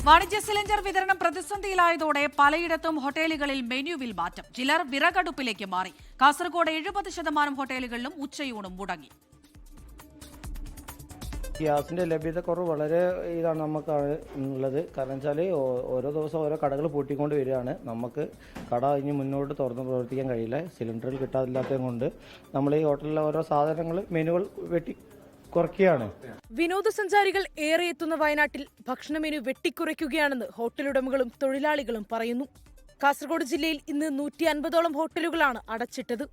വാണിജ്യ സിലിണ്ടർ വിതരണം പ്രതിസന്ധിയിലായതോടെ പലയിടത്തും ഹോട്ടലുകളിൽ മെനുവിൽ മാറ്റം. ചിലർ വിറകടുപ്പിലേക്ക് മാറി. കാസർഗോഡ് 70% ഹോട്ടലുകളിലും ഉച്ചയൂണും മുടങ്ങി. ഗ്യാസിന്റെ ലഭ്യതക്കുറവ് വളരെ ഇതാണ് നമുക്ക് ഉള്ളത്. കാരണം വെച്ചാൽ ഓരോ ദിവസം ഓരോ കടകൾ പൂട്ടിക്കൊണ്ട് വരികയാണ്. നമുക്ക് കട ഇനി മുന്നോട്ട് തുറന്ന് പ്രവർത്തിക്കാൻ കഴിയില്ല. സിലിണ്ടറിൽ കിട്ടാതില്ലാത്തത് കൊണ്ട് നമ്മൾ ഈ ഹോട്ടലിലെ ഓരോ സാധനങ്ങൾ മെനുകൾ കുറയ്ക്കുകയാണ്. വിനോദസഞ്ചാരികൾ ഏറെ എത്തുന്ന വയനാട്ടിൽ ഭക്ഷണ മെനു വെട്ടിക്കുറയ്ക്കുകയാണെന്ന് ഹോട്ടലുടമകളും തൊഴിലാളികളും പറയുന്നു. കാസർഗോഡ് ജില്ലയിൽ ഇന്ന് 150ഓളം ഹോട്ടലുകളാണ് അടച്ചിട്ടത്.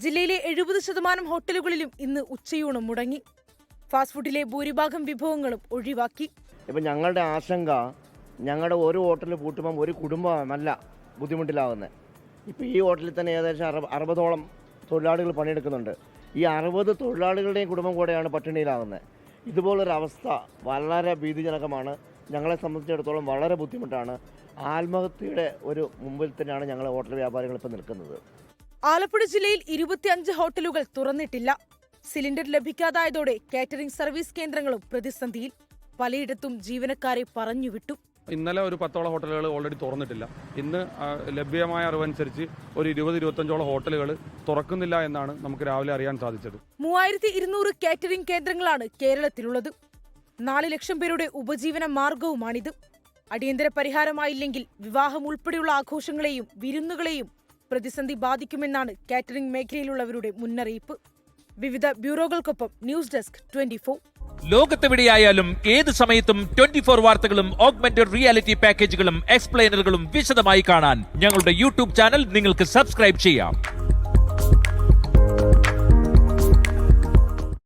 ജില്ലയിലെ 70% ഹോട്ടലുകളിലും ഇന്ന് ഉച്ചയൂണും മുടങ്ങി. ഫാസ്റ്റ് ഫുഡിലെ ഭൂരിഭാഗം വിഭവങ്ങളും ഒഴിവാക്കി. ഇപ്പം ഞങ്ങളുടെ ആശങ്ക, ഞങ്ങളുടെ ഒരു ഹോട്ടലിൽ പൂട്ടുമ്പം ഒരു കുടുംബമല്ല ബുദ്ധിമുട്ടിലാവുന്നത്. ഇപ്പം ഈ ഹോട്ടലിൽ തന്നെ ഏകദേശം 60ഓളം തൊഴിലാളികൾ പണിയെടുക്കുന്നുണ്ട്. ഈ 60 തൊഴിലാളികളുടെയും കുടുംബം കൂടെയാണ് പട്ടിണിയിലാകുന്നത്. ഇതുപോലൊരവസ്ഥ വളരെ ഭീതിജനകമാണ്. ഞങ്ങളെ സംബന്ധിച്ചിടത്തോളം വളരെ ബുദ്ധിമുട്ടാണ്. ആത്മഹത്യയുടെ ഒരു മുമ്പിൽ തന്നെയാണ് ഞങ്ങൾ ഹോട്ടൽ വ്യാപാരികൾ ഇപ്പോൾ നിൽക്കുന്നത്. ആലപ്പുഴ ജില്ലയിൽ 25 ഹോട്ടലുകൾ തുറന്നിട്ടില്ല. സിലിണ്ടർ ലഭിക്കാതായതോടെ കാറ്ററിംഗ് സർവീസ് കേന്ദ്രങ്ങളും പ്രതിസന്ധിയിൽ. പലയിടത്തും ജീവനക്കാരെ പറഞ്ഞുവിട്ടു. ഇന്നലെ ഒരു 10ഓളം ഹോട്ടലുകൾ ഓൾറെഡി തുറന്നിട്ടില്ല. ഇന്ന് ലഭ്യമായ അറിവനുസരിച്ച് ഒരു 20-25ഓളം ഹോട്ടലുകൾ തുറക്കുന്നില്ല എന്നാണ് നമുക്ക് രാവിലെ അറിയാൻ സാധിച്ചത്. 3200 കാറ്ററിംഗ് കേന്ദ്രങ്ങളാണ് കേരളത്തിലുള്ളത്. 4 ലക്ഷം പേരുടെ ഉപജീവന മാർഗവുമാണിത്. അടിയന്തര പരിഹാരമായില്ലെങ്കിൽ വിവാഹം ഉൾപ്പെടെയുള്ള ആഘോഷങ്ങളെയും വിരുന്നുകളെയും പ്രതിസന്ധി ബാധിക്കുമെന്നാണ് കാറ്ററിംഗ് മേഖലയിലുള്ളവരുടെ മുന്നറിയിപ്പ്. വിവിധ ബ്യൂറോകൾക്കൊപ്പം ന്യൂസ് ഡെസ്ക് 24. ലോകത്തെവിടെയായാലും ഏത് സമയത്തും 24 വാർത്തകളും ഓഗ്മെന്റഡ് റിയാലിറ്റി പാക്കേജുകളും എക്സ്പ്ലെയിനറുകളും വിശദമായി കാണാൻ ഞങ്ങളുടെ യൂട്യൂബ് ചാനൽ നിങ്ങൾക്ക് സബ്സ്ക്രൈബ് ചെയ്യാം.